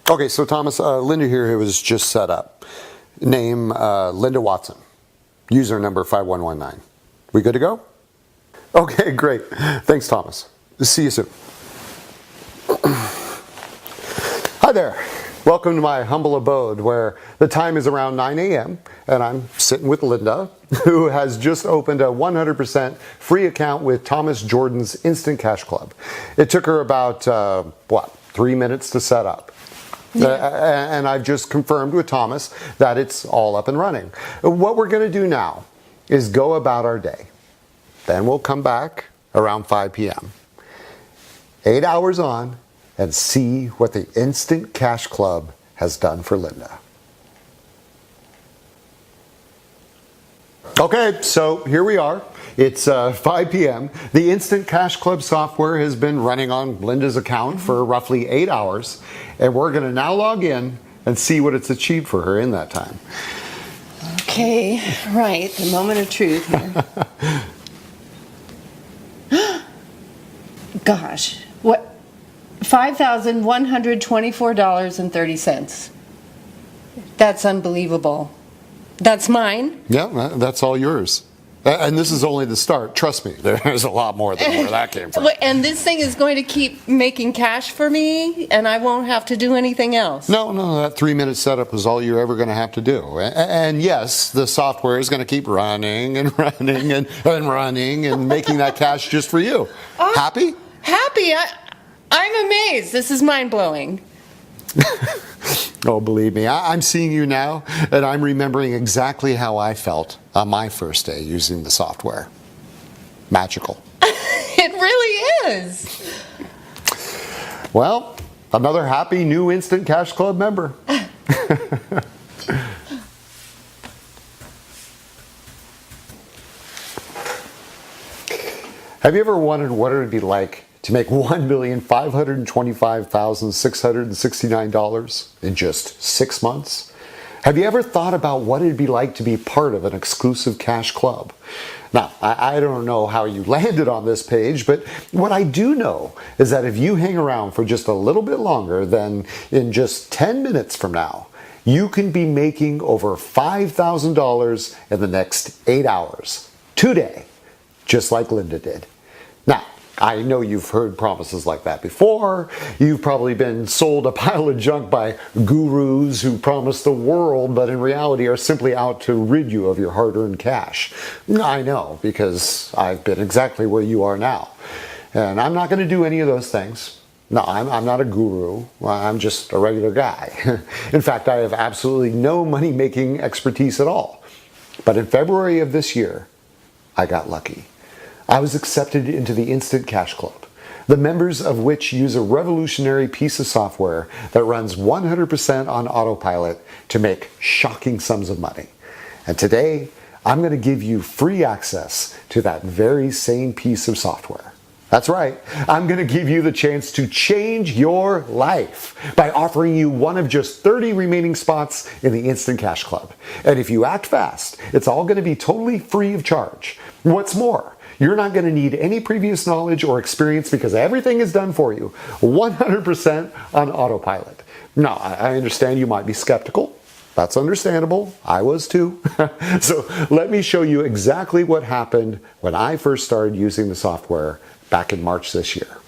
Okay, so Thomas, Linda here was just set up. Name Linda Watson. User number 5119. We good to go? Okay, great. Thanks, Thomas. See you soon. Hi there. Welcome to my humble abode where the time is around 9 a.m. and I'm sitting with Linda, who has just opened a 100% free account with Thomas Jordan's Instant Cash Club. It took her about, 3 minutes to set up. Yeah. And I've just confirmed with Thomas that it's all up and running. What we're going to do now is go about our day. Then we'll come back around 5 p.m. 8 hours on and see what the Instant Cash Club has done for Linda. Okay, so here we are. It's 5 p.m. The Instant Cash Club software has been running on Linda's account for roughly 8 hours, and we're going to now log in and see what it's achieved for her in that time. Okay, right, the moment of truth here. Gosh, what? $5,124.30. That's unbelievable. That's mine? Yeah, that's all yours. And this is only the start. Trust me, there's a lot more than where that came from. And this thing is going to keep making cash for me, and I won't have to do anything else? No, that 3-minute setup is all you're ever going to have to do. And yes, the software is going to keep running and running and running and making that cash just for you. Happy? Happy. I'm amazed. This is mind-blowing. Oh, believe me, I'm seeing you now, and I'm remembering exactly how I felt on my first day using the software. Magical. It really is. Well, another happy new Instant Cash Club member. Have you ever wondered what it would be like to make $1,525,669 in just 6 months? Have you ever thought about what it'd be like to be part of an exclusive cash club? Now, I don't know how you landed on this page, but what I do know is that if you hang around for just a little bit longer, then in just 10 minutes from now, you can be making over $5,000 in the next 8 hours, today, just like Linda did. Now, I know you've heard promises like that before. You've probably been sold a pile of junk by gurus who promise the world, but in reality are simply out to rid you of your hard-earned cash. I know, because I've been exactly where you are now. And I'm not going to do any of those things. No, I'm not a guru. I'm just a regular guy. In fact, I have absolutely no money-making expertise at all. But in February of this year, I got lucky. I was accepted into the Instant Cash Club, the members of which use a revolutionary piece of software that runs 100% on autopilot to make shocking sums of money. And today, I'm going to give you free access to that very same piece of software. That's right, I'm going to give you the chance to change your life by offering you one of just 30 remaining spots in the Instant Cash Club. And if you act fast, it's all going to be totally free of charge. What's more, you're not going to need any previous knowledge or experience because everything is done for you, 100% on autopilot. Now, I understand you might be skeptical. That's understandable. I was too. So let me show you exactly what happened when I first started using the software back in March this year.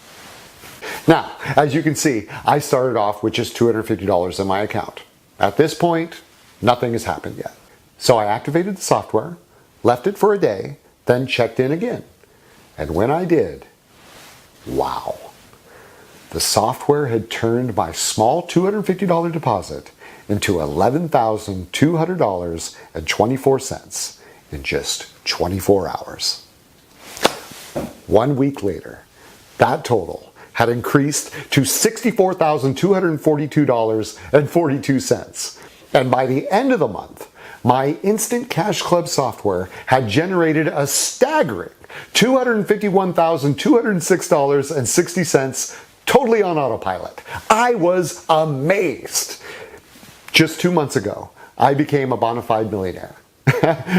Now, as you can see, I started off with just $250 in my account. At this point, nothing has happened yet. So I activated the software, left it for a day, then checked in again. And when I did, wow. The software had turned my small $250 deposit into $11,200.24 in just 24 hours. 1 week later, that total had increased to $64,242.42. And by the end of the month, my Instant Cash Club software had generated a staggering $251,206.60 totally on autopilot. I was amazed. Just 2 months ago, I became a bona fide millionaire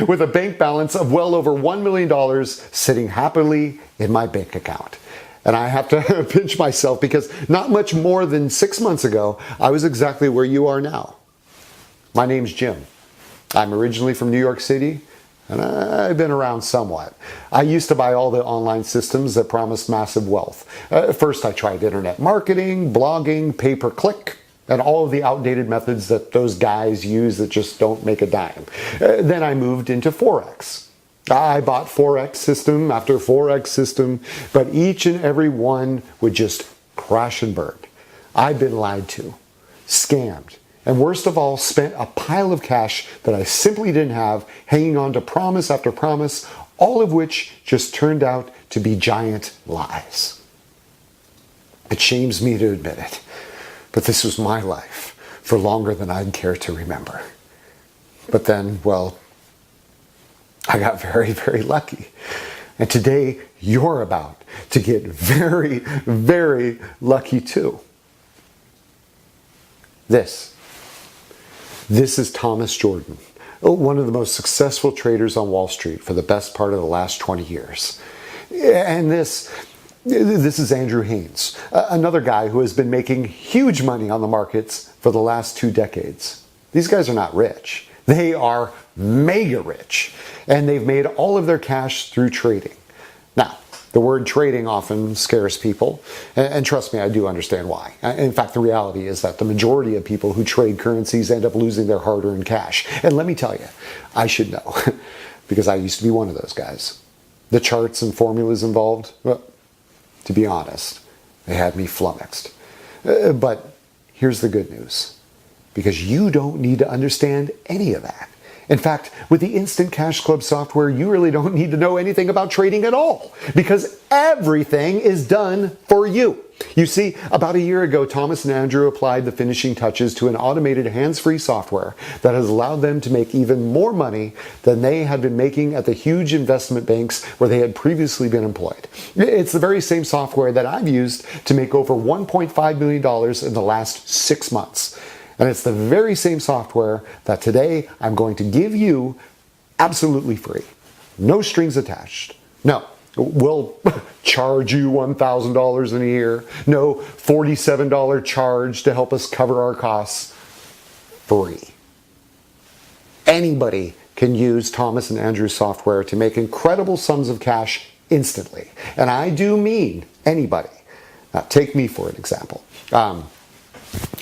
with a bank balance of well over $1 million sitting happily in my bank account. And I have to pinch myself because not much more than 6 months ago, I was exactly where you are now. My name's Jim. I'm originally from New York City, and I've been around somewhat. I used to buy all the online systems that promised massive wealth. First, I tried internet marketing, blogging, pay-per-click, and all of the outdated methods that those guys use that just don't make a dime. Then I moved into Forex. I bought Forex system after Forex system, but each and every one would just crash and burn. I've been lied to, scammed, and worst of all, spent a pile of cash that I simply didn't have, hanging on to promise after promise, all of which just turned out to be giant lies. It shames me to admit it, but this was my life for longer than I'd care to remember. But then, well, I got very, very lucky. And today, you're about to get very, very lucky too. This is Thomas Jordan, one of the most successful traders on Wall Street for the best part of the last 20 years. And this is Andrew Haynes, another guy who has been making huge money on the markets for the last 2 decades. These guys are not rich. They are mega rich, and they've made all of their cash through trading. Now, the word trading often scares people, and trust me, I do understand why. In fact, the reality is that the majority of people who trade currencies end up losing their hard-earned cash. And let me tell you, I should know, because I used to be one of those guys. The charts and formulas involved, well, to be honest, they had me flummoxed. But here's the good news. Because you don't need to understand any of that. In fact, with the Instant Cash Club software, you really don't need to know anything about trading at all, because everything is done for you. You see, about a year ago, Thomas and Andrew applied the finishing touches to an automated hands-free software that has allowed them to make even more money than they had been making at the huge investment banks where they had previously been employed. It's the very same software that I've used to make over $1.5 million in the last 6 months. And it's the very same software that today I'm going to give you absolutely free. No strings attached. No, we'll charge you $1,000 in a year. No $47 charge to help us cover our costs. Free. Anybody can use Thomas and Andrew's software to make incredible sums of cash instantly. And I do mean anybody. Now, take me for an example.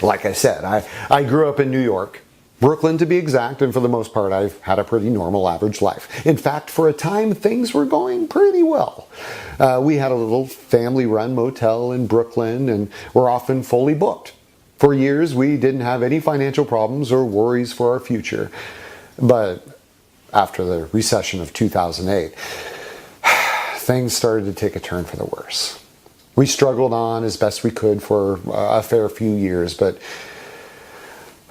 Like I said, I grew up in New York, Brooklyn to be exact, and for the most part I've had a pretty normal average life. In fact, for a time things were going pretty well. We had a little family-run motel in Brooklyn and were often fully booked. For years we didn't have any financial problems or worries for our future. But after the recession of 2008, things started to take a turn for the worse. We struggled on as best we could for a fair few years, but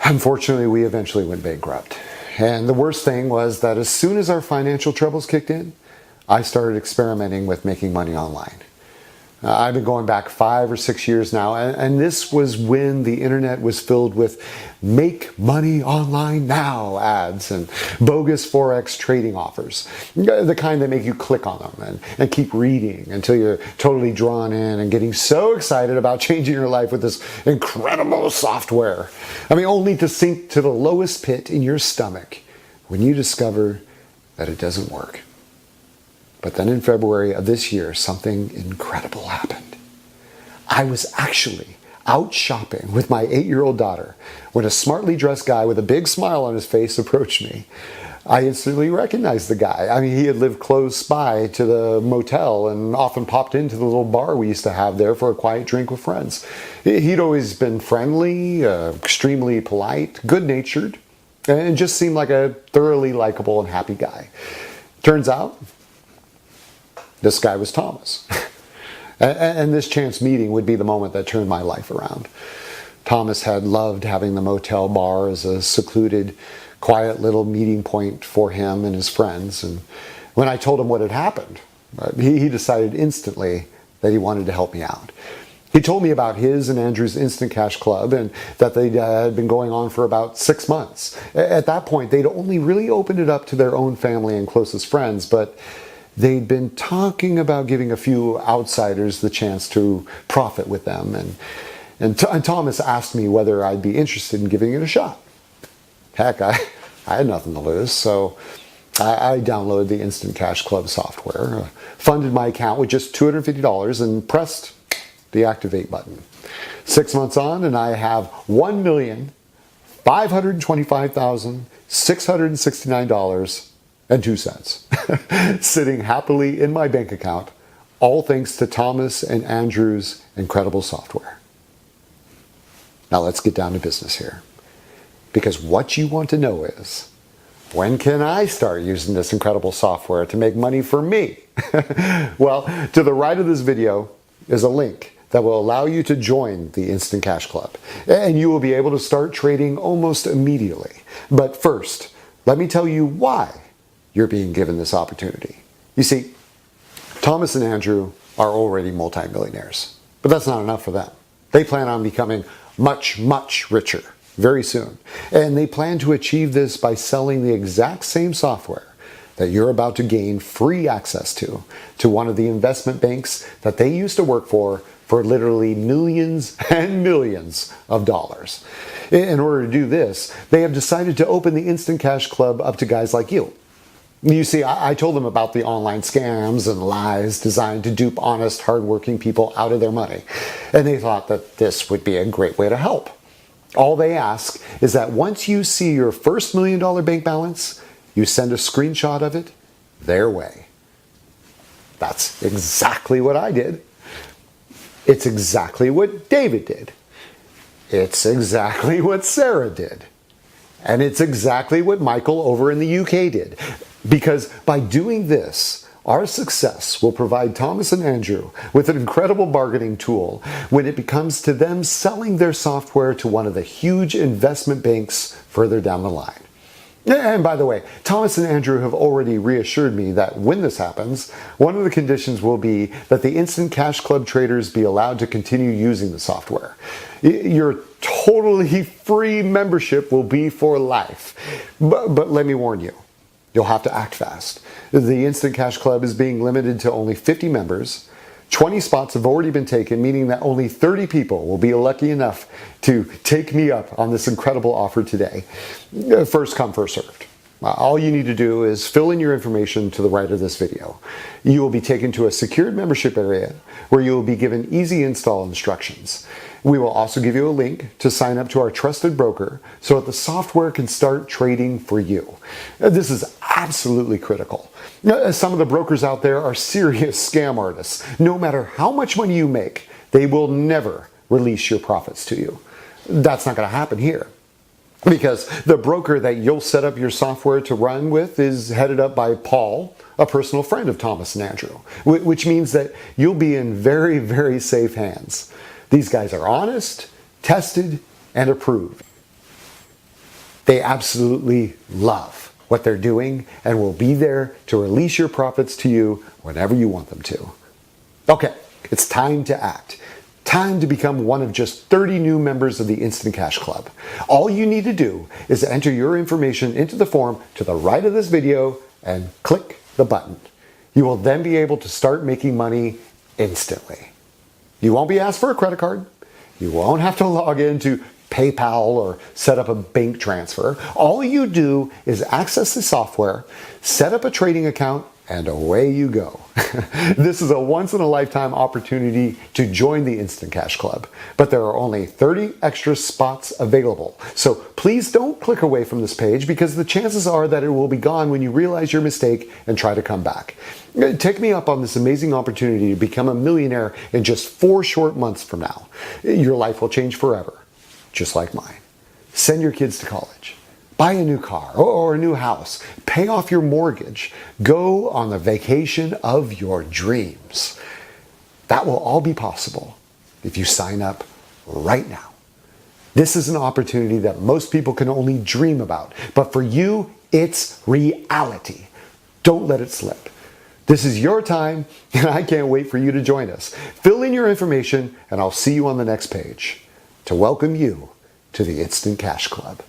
unfortunately we eventually went bankrupt. And the worst thing was that as soon as our financial troubles kicked in, I started experimenting with making money online. I've been going back 5 or 6 years now, and this was when the internet was filled with make money online now ads and bogus Forex trading offers. The kind that make you click on them and keep reading until you're totally drawn in and getting so excited about changing your life with this incredible software. I mean, only to sink to the lowest pit in your stomach when you discover that it doesn't work. But then in February of this year, something incredible happened. I was actually out shopping with my 8-year-old daughter when a smartly dressed guy with a big smile on his face approached me. I instantly recognized the guy. I mean, he had lived close by to the motel and often popped into the little bar we used to have there for a quiet drink with friends. He'd always been friendly, extremely polite, good-natured, and just seemed like a thoroughly likable and happy guy. Turns out, this guy was Thomas. And this chance meeting would be the moment that turned my life around. Thomas had loved having the motel bar as a secluded, quiet little meeting point for him and his friends. And when I told him what had happened, he decided instantly that he wanted to help me out. He told me about his and Andrew's Instant Cash Club and that they had been going on for about 6 months. At that point, they'd only really opened it up to their own family and closest friends, but they'd been talking about giving a few outsiders the chance to profit with them. And Thomas asked me whether I'd be interested in giving it a shot. Heck, I had nothing to lose, so I downloaded the Instant Cash Club software, funded my account with just $250, and pressed the activate button. 6 months on, and I have $1,525,669.02 sitting happily in my bank account, all thanks to Thomas and Andrew's incredible software. Now let's get down to business here. Because what you want to know is, when can I start using this incredible software to make money for me? Well, to the right of this video is a link that will allow you to join the Instant Cash Club. And you will be able to start trading almost immediately. But first, let me tell you why you're being given this opportunity. You see, Thomas and Andrew are already multimillionaires, but that's not enough for them. They plan on becoming much, much richer very soon. And they plan to achieve this by selling the exact same software that you're about to gain free access to one of the investment banks that they used to work for literally millions and millions of dollars. In order to do this, they have decided to open the Instant Cash Club up to guys like you. You see, I told them about the online scams and lies designed to dupe honest, hardworking people out of their money. And they thought that this would be a great way to help. All they ask is that once you see your first $1 million bank balance, you send a screenshot of it their way. That's exactly what I did. It's exactly what David did. It's exactly what Sarah did. And it's exactly what Michael over in the UK did. Because by doing this, our success will provide Thomas and Andrew with an incredible bargaining tool when it comes to them selling their software to one of the huge investment banks further down the line. And by the way, Thomas and Andrew have already reassured me that when this happens, one of the conditions will be that the Instant Cash Club traders be allowed to continue using the software. Your totally free membership will be for life. But let me warn you, you'll have to act fast. The Instant Cash Club is being limited to only 50 members. 20 spots have already been taken, meaning that only 30 people will be lucky enough to take me up on this incredible offer today. First come, first served. All you need to do is fill in your information to the right of this video. You will be taken to a secured membership area where you will be given easy install instructions. We will also give you a link to sign up to our trusted broker so that the software can start trading for you. This is absolutely critical. Some of the brokers out there are serious scam artists. No matter how much money you make, they will never release your profits to you. That's not going to happen here. Because the broker that you'll set up your software to run with is headed up by Paul, a personal friend of Thomas and Andrew, which means that you'll be in very, very safe hands. These guys are honest, tested, and approved. They absolutely love what they're doing and will be there to release your profits to you whenever you want them to. Okay, it's time to act. Time to become one of just 30 new members of the Instant Cash Club. All you need to do is enter your information into the form to the right of this video and click the button. You will then be able to start making money instantly. You won't be asked for a credit card. You won't have to log into PayPal or set up a bank transfer. All you do is access the software, set up a trading account, and away you go. This is a once-in-a-lifetime opportunity to join the Instant Cash Club, but there are only 30 extra spots available. So please don't click away from this page because the chances are that it will be gone when you realize your mistake and try to come back. Take me up on this amazing opportunity to become a millionaire in just 4 short months from now. Your life will change forever, just like mine. Send your kids to college. Buy a new car or a new house. Pay off your mortgage. Go on the vacation of your dreams. That will all be possible if you sign up right now. This is an opportunity that most people can only dream about, but for you, it's reality. Don't let it slip. This is your time, and I can't wait for you to join us. Fill in your information, and I'll see you on the next page to welcome you to the Instant Cash Club.